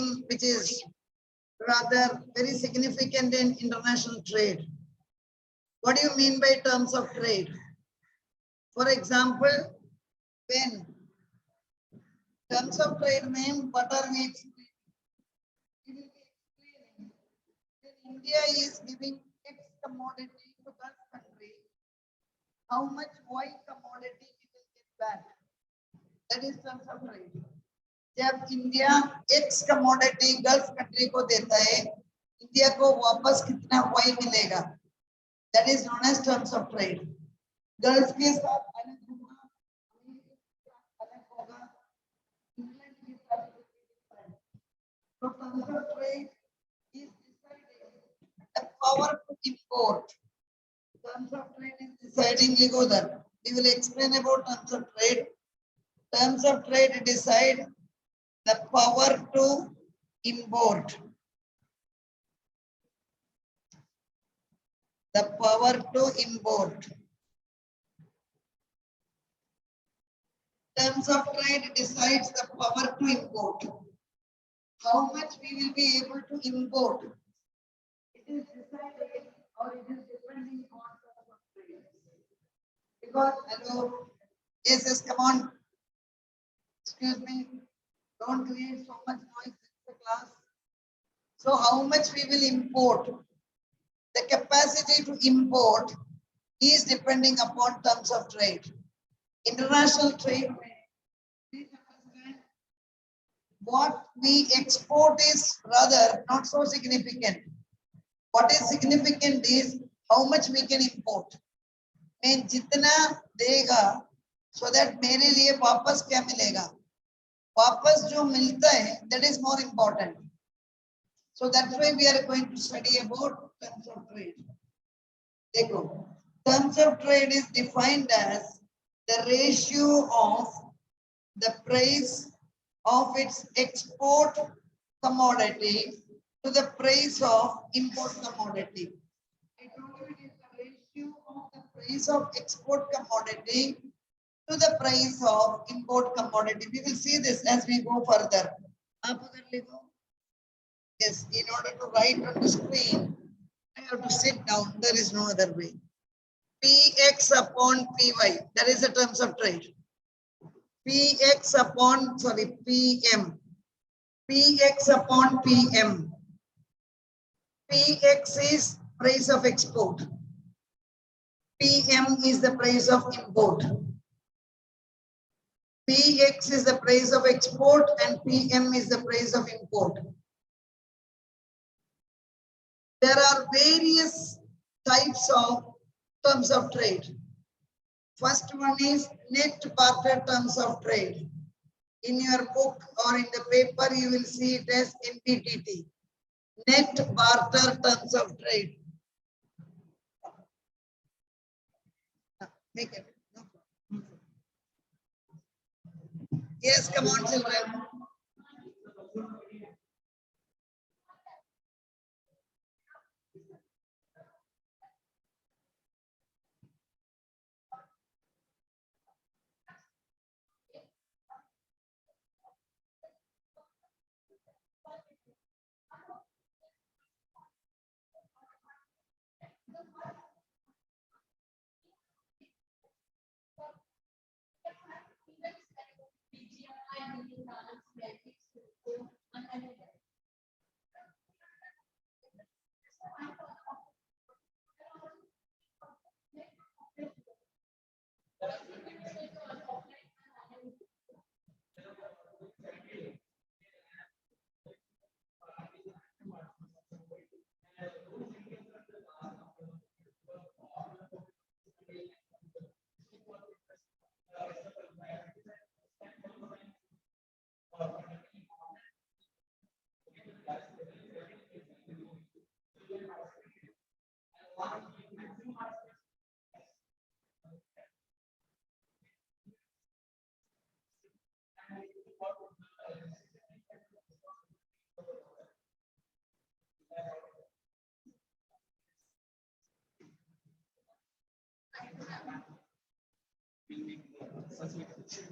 something which is rather very significant in international trade. What do you mean by terms of trade? For example, when terms of trade mean, what are we explaining? We will be explaining that India is giving X commodity to that country. How much Y commodity we will get back? That is terms of trade. जब India X commodity gulf country को देता है, India को वापस कितना Y मिलेगा? That is known as terms of trade. Gulf के साथ अलग होगा, अमेरिका के साथ अलग होगा, इंग्लैंड के साथ different. So terms of trade is deciding the power to import. Terms of trade is deciding that. We will explain about terms of trade. Terms of trade decide the power to import. The power to import. Terms of trade decides the power to import. How much we will be able to import? It is decided or it is depending on terms of trade. Because, hello, yes, come on. Excuse me. Don't create so much noise in the class. So how much we will import? The capacity to import is depending upon terms of trade. International trade, please understand, what we export is rather not so significant. What is significant is how much we can import. मैं जितना देगा, so that मेरे लिए वापस क्या मिलेगा? वापस जो मिलता है, that is more important. So that's why we are going to study about terms of trade. देखो, terms of trade is defined as the ratio of the price of its export commodity to the price of import commodity. I told you it is the ratio of the price of export commodity to the price of import commodity. We will see this as we go further. Yes, in order to write on the screen, I have to sit down. There is no other way. Px upon Py, that is the terms of trade. Px upon, PM. Px upon PM. Px is price of export. PM is the price of import. Px is the price of export and PM is the price of import. There are various types of terms of trade. First one is net barter terms of trade. In your book or in the paper, you will see it as NBTT. Net barter terms of trade. Make it. No. Yes, come on, children.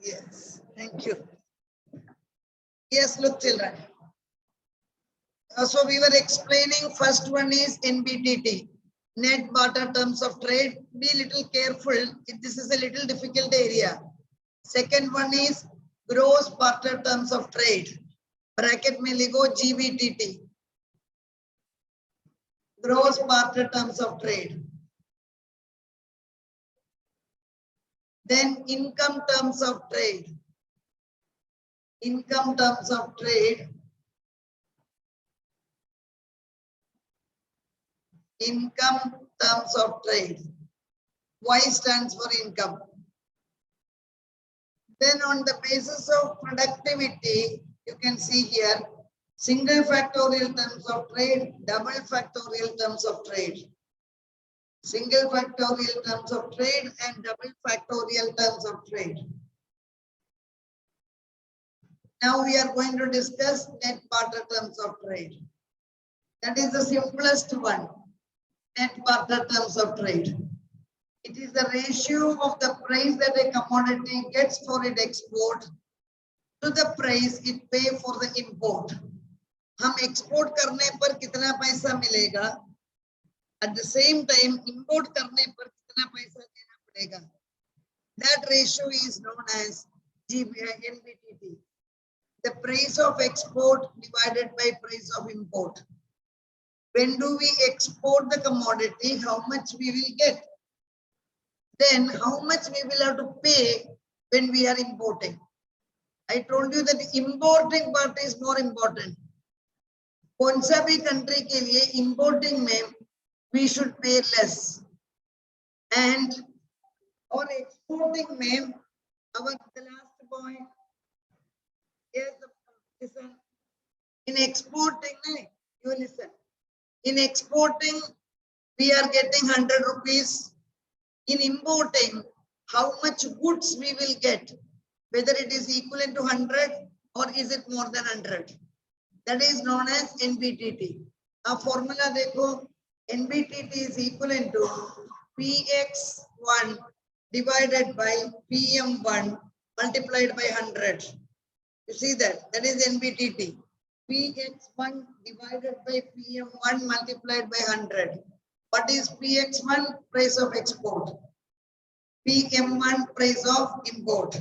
Yes, thank you. Yes, look, children. So we were explaining first one is NBTT, net barter terms of trade. Be little careful. This is a little difficult area. Second one is gross barter terms of trade. Bracket में लिखो GBTT. Gross barter terms of trade. Then income terms of trade. Income terms of trade. Income terms of trade. Y stands for income. Then on the basis of productivity, you can see here, single factorial terms of trade, double factorial terms of trade. Single factorial terms of trade and double factorial terms of trade. Now we are going to discuss net barter terms of trade. That is the simplest one, net barter terms of trade. It is the ratio of the price that a commodity gets for its export to the price it pay for the import. हम export करने पर कितना पैसा मिलेगा? At the same time, import करने पर कितना पैसा देना पड़ेगा? That ratio is known as NBTT. The price of export divided by price of import. When do we export the commodity? How much we will get? Then how much we will have to pay when we are importing? I told you that the importing part is more important. कौन सा भी country के लिए importing में we should pay less, and on exporting में our the last point is listen. In exporting, you listen. In exporting, we are getting 100 rupees. In importing, how much goods we will get, whether it is equivalent to 100 or is it more than 100. That is known as NBTT. A formula देखो, NBTT is equivalent to PX1 divided by PM1 multiplied by 100. You see that? That is NBTT. PX1 divided by PM1 multiplied by 100. What is PX1? Price of export. PM1 price of import.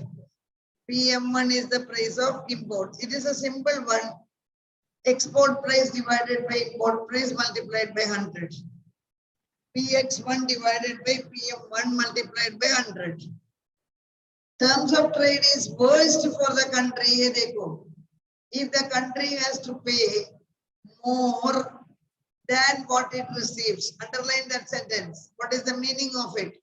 PM1 is the price of import. It is a simple one. Export price divided by import price multiplied by 100. PX1 divided by PM1 multiplied by 100. Terms of trade is worst for the country. Ye dekho. If the country has to pay more than what it receives. Underline that sentence. What is the meaning of it?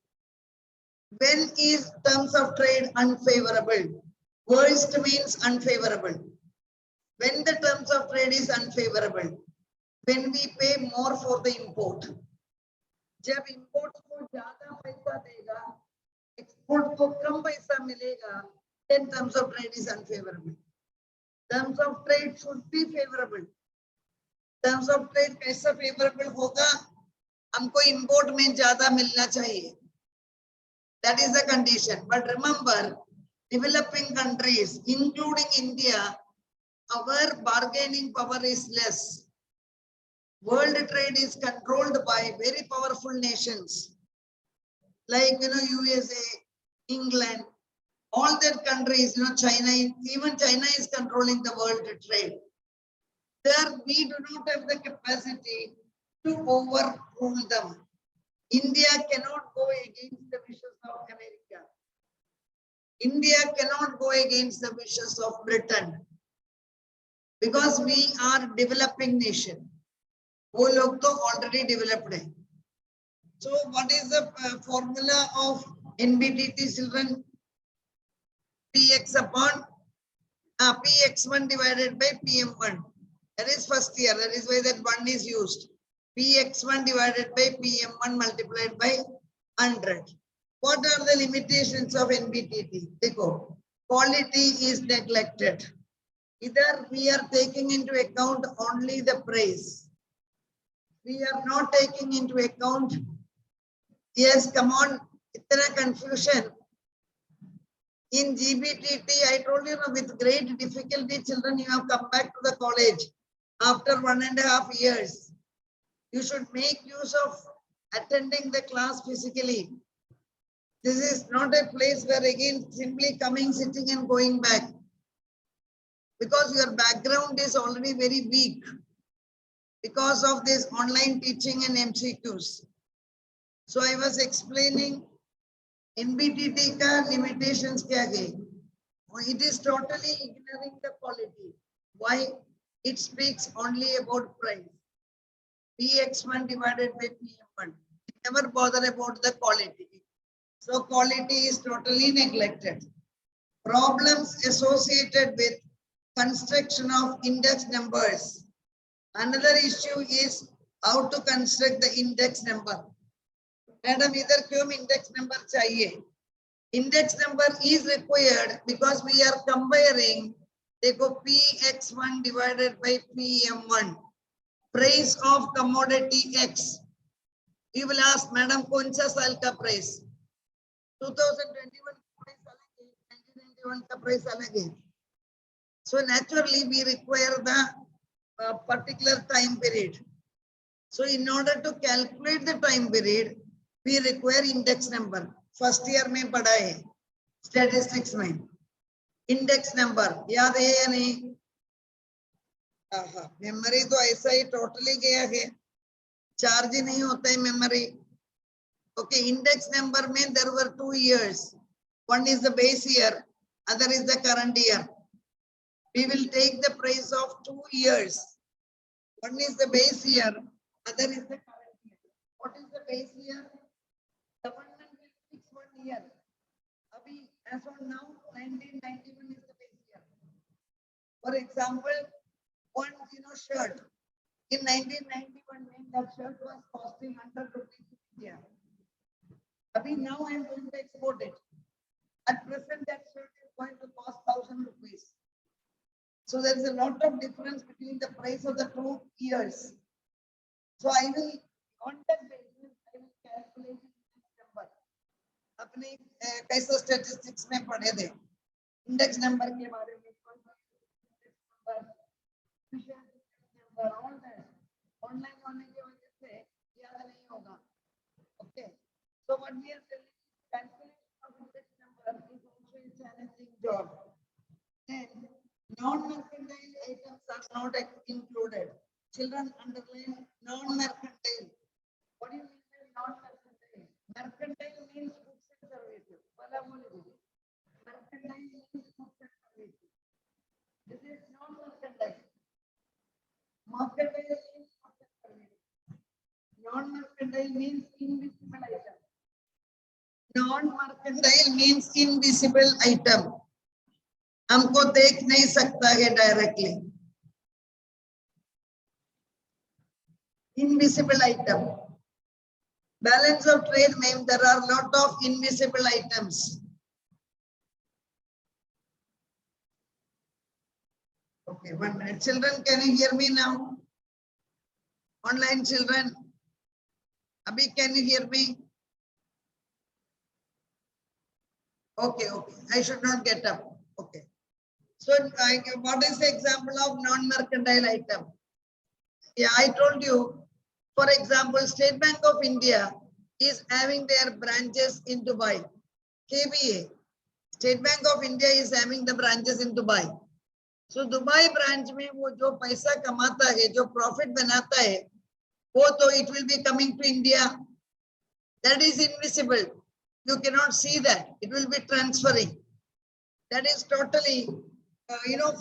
When is terms of trade unfavorable? Worst means unfavorable. When the terms of trade is unfavorable, when we pay more for the import. जब import को ज़्यादा पैसा देगा, export को कम पैसा मिलेगा, then terms of trade is unfavorable. Terms of trade should be favorable. Terms of trade कैसा favorable होगा? हमको import में ज़्यादा मिलना चाहिए. That is the condition. But remember, developing countries, including India, our bargaining power is less. World trade is controlled by very powerful nations like USA, England, all their countries. China, even China is controlling the world trade. There we do not have the capacity to overrule them. India cannot go against the wishes of America. India cannot go against the wishes of Britain because we are developing nation. वो लोग तो already developed है. So what is the formula of NBTT, children? PX upon PX1 divided by PM1. That is first year. That is why that one is used. PX1 divided by PM1 multiplied by 100. What are the limitations of NBTT? Dekho, quality is neglected. Either we are taking into account only the price. We are not taking into account. Yes, come on, itna confusion. In GBTT, I told you with great difficulty, children, you have come back to the college. after 1.5 years. You should make use of attending the class physically. This is not a place where again simply coming, sitting and going back. Because your background is already very weak because of this online teaching and MCQs. So I was explaining NBTT ka limitations kya hai. It is totally ignoring the quality. Why? It speaks only about price. PX1 divided by PM1. Never bother about the quality. So quality is totally neglected. Problems associated with construction of index numbers. Another issue is how to construct the index number. Madam, इधर क्यों index number चाहिए? Index number is required because we are comparing, देखो PX1 divided by PM1, price of commodity X. You will ask, Madam, कौन सा साल का price? 2021 का price अलग है, 1991 का price अलग है. So naturally, we require the particular time period. So in order to calculate the time period, we require index number. First year में पढ़ा है statistics में. Index number याद है या नहीं? मेमोरी तो ऐसा ही टोटली गया है, चार्ज ही नहीं होता है मेमोरी. Okay, index number में there were 2 years. One is the base year, other is the current year. We will take the price of 2 years. One is the base year, other is the current year. What is the base year? Government will fix 1 year. Abhi, as of now, 1991 is the base year. For example, one shirt. In 1991, that shirt was costing 100 rupees in India. Abhi, now I am going to export it. At present, that shirt is going to cost 1,000 rupees. So there is a lot of difference between the price of the 2 years. So I will, on that basis, I will calculate index number. अपने कैसे statistics में पढ़े थे index number के बारे में, all that online होने की वजह से याद नहीं होगा. Okay. So what we are telling is calculation of index number is also a challenging job. And non-mercantile items are not included. Children underline non-mercantile. What do you mean by non-mercantile? Mercantile means goods and services. Mercantile means goods and services. This is non-mercantile. Mercantile means goods and services. Non-mercantile means invisible item. Non-mercantile means invisible item. हमको देख नहीं सकता है directly. Invisible item. Balance of trade means there are lot of invisible items. Okay, 1 minute. Children, can you hear me now? Online children. Abhi, can you hear me? Okay. I should not get up. Okay. So what is the example of non-mercantile item? Yeah, I told you, for example, State Bank of India is having their branches in Dubai. KBA, State Bank of India is having the branches in Dubai. So Dubai branch में वो जो पैसा कमाता है, जो profit बनाता है, वो तो it will be coming to India. That is invisible. You cannot see that. It will be transferring. That is totally,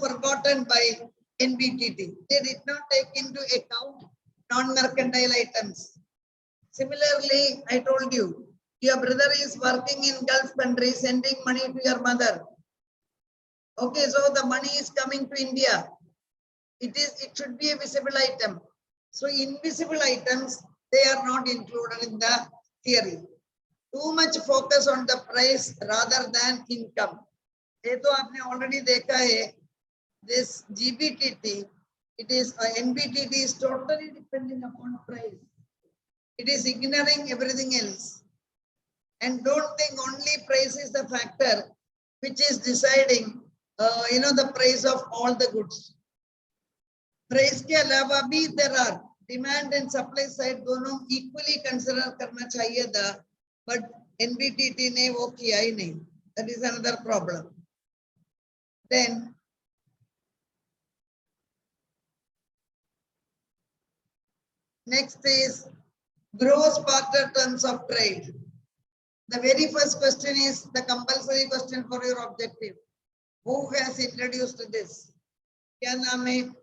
forgotten by NBTT. They did not take into account non-mercantile items. Similarly, I told you, your brother is working in Gulf country, sending money to your mother. Okay, so the money is coming to India. It should be a visible item. So invisible items, they are not included in the theory. Too much focus on the price rather than income. ये तो आपने already देखा है. This GBTT, it is NBTT is totally depending upon price. It is ignoring everything else. And don't think only price is the factor which is deciding, the price of all the goods. Price के अलावा भी there are demand and supply side दोनों equally consider करना चाहिए था, but NBTT ने वो किया ही नहीं. That is another problem. Then next is gross barter terms of trade. The very first question is the compulsory question for your objective. Who has introduced this? क्या नाम है?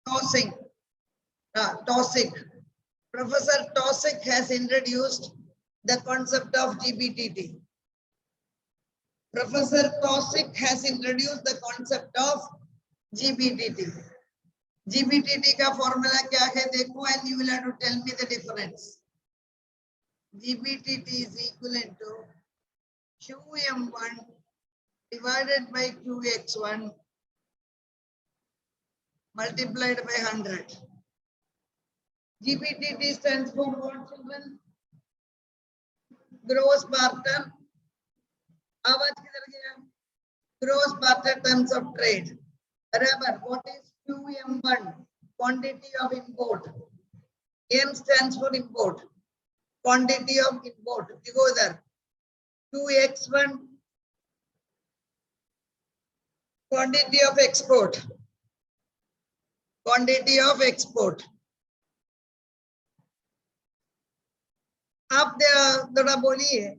Taussig. Taussig. Professor Taussig has introduced the concept of GBTT. Professor Taussig has introduced the concept of GBTT. GBTT का formula क्या है देखो, and you will have to tell me the difference. GBTT is equivalent to QM1 divided by QX1 multiplied by 100. GBTT stands for what, children? Gross barter. आवाज किधर गया? Gross barter terms of trade. Remember, what is QM1? Quantity of import. M stands for import. Quantity of import. You go there. 2x1 quantity of export. Quantity of export. आप थोड़ा बोलिए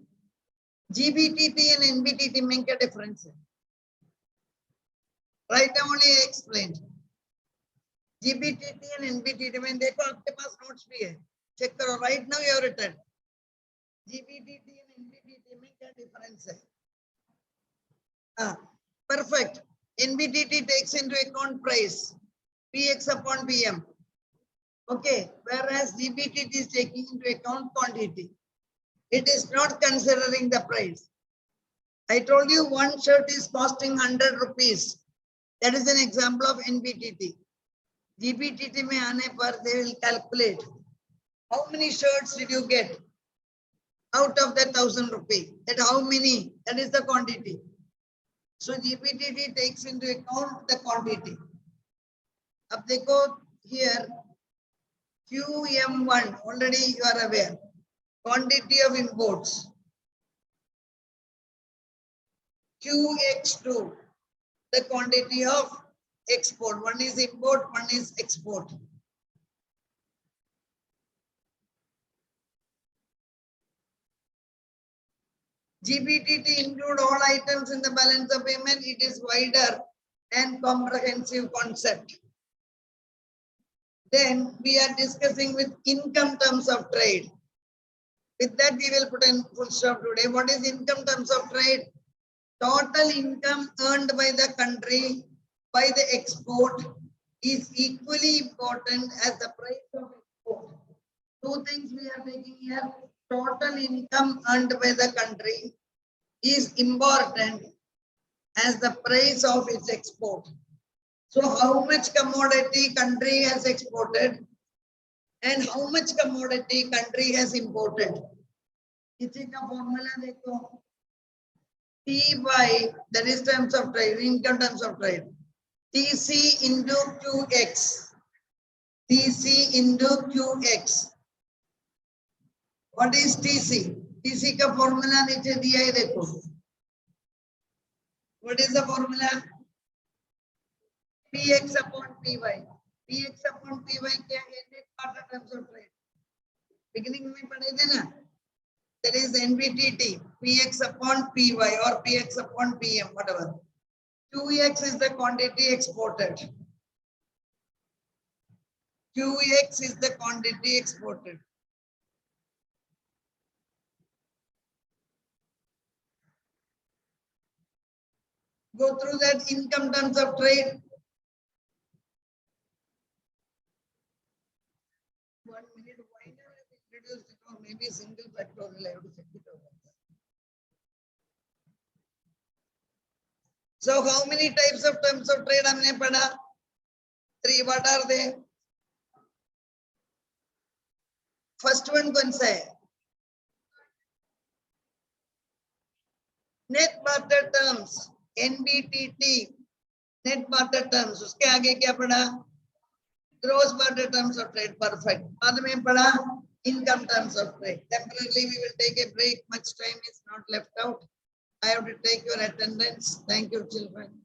GBTT and NBTT में क्या difference है? Right now only I explained. GBTT and NBTT में देखो आपके पास notes भी है. Check करो. Right now you have written. GBTT and NBTT में क्या difference है? Perfect. NBTT takes into account price. PX upon PM. Okay. Whereas GBTT is taking into account quantity. It is not considering the price. I told you one shirt is costing 100 rupees. That is an example of NBTT. GBTT में आने पर they will calculate how many shirts did you get out of that 1,000 rupees. That how many? That is the quantity. So GBTT takes into account the quantity. अब देखो here QM1 already you are aware. Quantity of imports. QX2 the quantity of export. One is import, one is export. GBTT include all items in the balance of payment. It is wider and comprehensive concept. Then we are discussing with income terms of trade. With that we will put in full stop today. What is income terms of trade? Total income earned by the country by the export is equally important as the price of export. Two things we are taking here. Total income earned by the country is important as the price of its export. So how much commodity country has exported and how much commodity country has imported. इसी का formula देखो. T/, that is terms of trade, income terms of trade. TC into QX. TC into QX. What is TC? TC का formula नीचे दिया है देखो. What is the formula? PX upon PY. PX upon PY क्या है? Net barter terms of trade. Beginning में पढ़े थे ना? That is NBTT. PX upon PY or PX upon PM, whatever. QX is the quantity exported. QX is the quantity exported. Go through that income terms of trade. 1 minute. Why not introduce it or maybe single factorial? I have to check it out. So how many types of terms of trade हमने पढ़ा? 3. What are they? First one कौन सा है? Net barter terms, NBTT. Net barter terms, उसके आगे क्या पढ़ा? Gross barter terms of trade, perfect. बाद में पढ़ा income terms of trade. Temporarily we will take a break, much time is not left out. I have to take your attendance. Thank you, children.